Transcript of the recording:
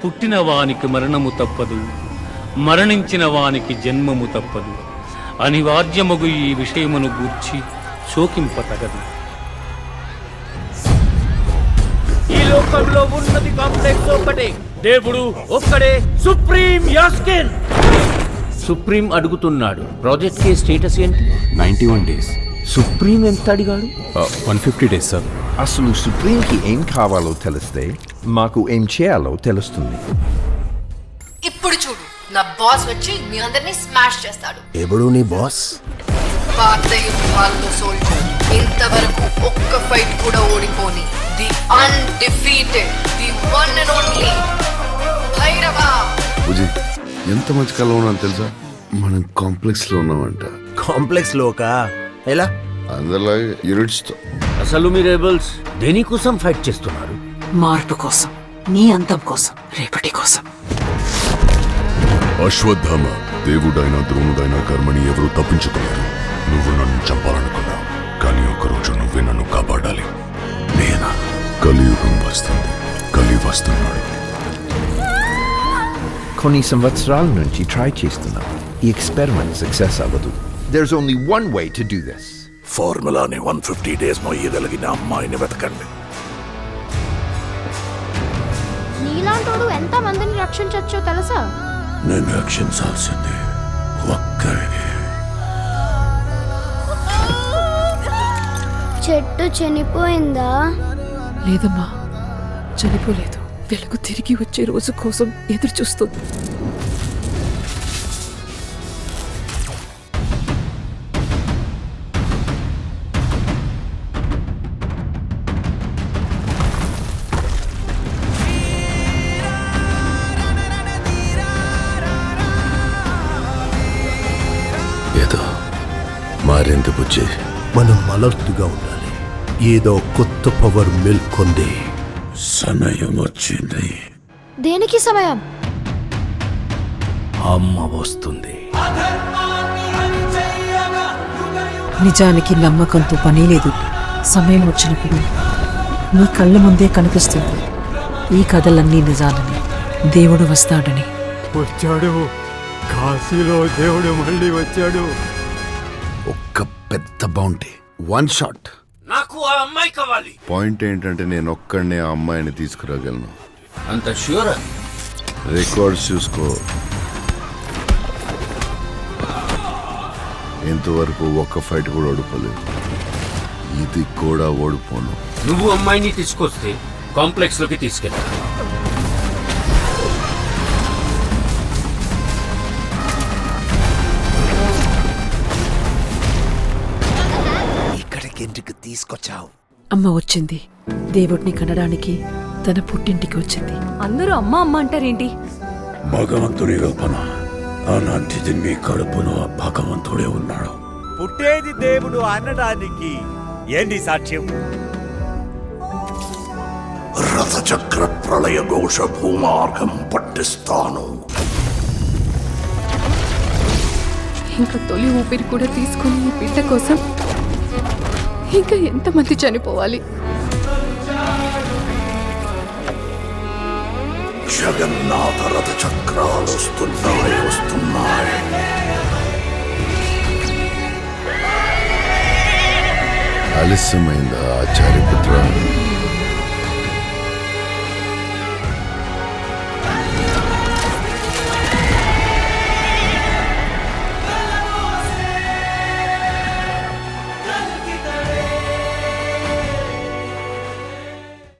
పుట్టిన వానికి మరణము తప్పదు, మరణించిన వానికి జన్మము తప్పదు. అనివార్యమగు ఈ విషయమును గూర్చి శోకింపతగదు. ఈ లోకంలో ఉన్నది కాంప్లెక్స్ ఒక్కటే, దేవుడు ఒక్కడే, సుప్రీం యాస్కిన్. సుప్రీం అడుగుతున్నాడు, ప్రాజెక్ట్ కి స్టేటస్ ఏంటి? 91 days. సుప్రీం ఎంత అడిగాడు? 150 days, సార్. అసలు సుప్రీంకి ఏం కావాలో తెలిస్తే మాకు ఏం చేయాలో తెలుస్తుంది. ఇప్పుడు చూడు, నా బాస్ వచ్చి మీ అందరినీ స్మాష్ చేస్తాడు. ఎప్పుడు నీ బాస్? పాత యుద్ధాల్లో సోల్జర్, ఇంతవరకు ఒక్క ఫైట్ కూడా ఓడిపోని the undefeated, the one and only Bhairava. Bujji, ఎంత మంచి కళ ఉన్నాను తెలుసా? మనం కాంప్లెక్స్ లో ఉన్నామంట. కాంప్లెక్స్ లోకా? ఎలా? అందరిలాగే యూనిట్స్ తో. అసలు మీ రెబల్స్ దేనికోసం ఫైట్ చేస్తున్నారు? మార్పు కోసం, నీ అంతం కోసం, రేపటి కోసం. అశ్వత్థామ, దేవుడైనా ద్రోణుడైనా కర్మని ఎవరూ తప్పించుకోలేరు. నువ్వు నన్ను చంపాలనుకున్నావు, కానీ ఒకరోజు నువ్వే నన్ను కాపాడాలి. నేనా? కలియుగం వస్తుంది, కలి వస్తున్నాడు. కొన్ని సంవత్సరాల నుంచి ట్రై చేస్తున్నాం. ఈ ఎక్స్పెరిమెంట్ సక్సెస్ అవ్వదు. There's only one way to do this. ఫార్ములాని 150 days మొయ్యగలిగిన అమ్మాయిని వెతకండి. నీలాంటోడు ఎంత మందిని రక్షించొచ్చో తెలుసా? నేను రక్షించాల్సింది ఒక్కరిని. చెట్టు చనిపోయిందా? లేదమ్మా, చనిపోలేదు. వెలుగు తిరిగి వచ్చే రోజు కోసం ఎదురు చూస్తుంది. ఏదో మారింది బుజ్జి. మనం అలర్ట్గా ఉండాలి. ఏదో కొత్త పవర్ మేల్కొంది. సమయం వచ్చింది. దేనికి సమయం? అమ్మ వస్తుంది. నిజానికి నమ్మకంతో పని లేదు. సమయం వచ్చినప్పుడు నీ కళ్ళ ముందే కనిపిస్తుంది ఈ కథలన్నీ నిజాలని, దేవుడు వస్తాడని. వచ్చాడు, కాశీలో దేవుడు మళ్ళీ వచ్చాడు. ఒక్క పెద్ద బౌంటీ, 1 shot. నాకు ఆ అమ్మాయి కావాలి. పాయింట్ ఏంటంటే నేను ఒక్కడనే ఆ అమ్మాయిని తీసుకురాగలను. అంత ష్యూర్? రికార్డ్స్ చూసుకో. ఇంతవరకు ఒక్క ఫైట్ కూడా ఓడిపోలేదు. ఇది కూడా ఓడిపోను. నువ్వు అమ్మాయిని తీసుకొస్తే కాంప్లెక్స్ లోకి తీసుకెళ్ళా. ఇక్కడికి ఎందుకు తీసుకొచ్చావు? అమ్మ వచ్చింది, దేవుడిని కనడానికి తన పుట్టింటికి వచ్చింది. అందరూ అమ్మ అమ్మ అంటారేంటి? భగవంతుని రూపణ అలాంటిది మీ కడుపులో భగవంతుడే ఉన్నాడు. పుట్టేది దేవుడు అనడానికి ఏంటి సాక్ష్యం? రథచక్ర ప్రళయ ఘోష భూమార్గం పట్టిస్తాను. ఇంకా తొలి ఊపిరి కూడా తీసుకుని ఈ బిడ్డ కోసం ఇంకా ఎంతమంది చనిపోవాలి? జగన్నాథ రథ చక్రాలు వస్తున్నాయి. ఆలస్యమైందా ఆచార్యపుత్ర?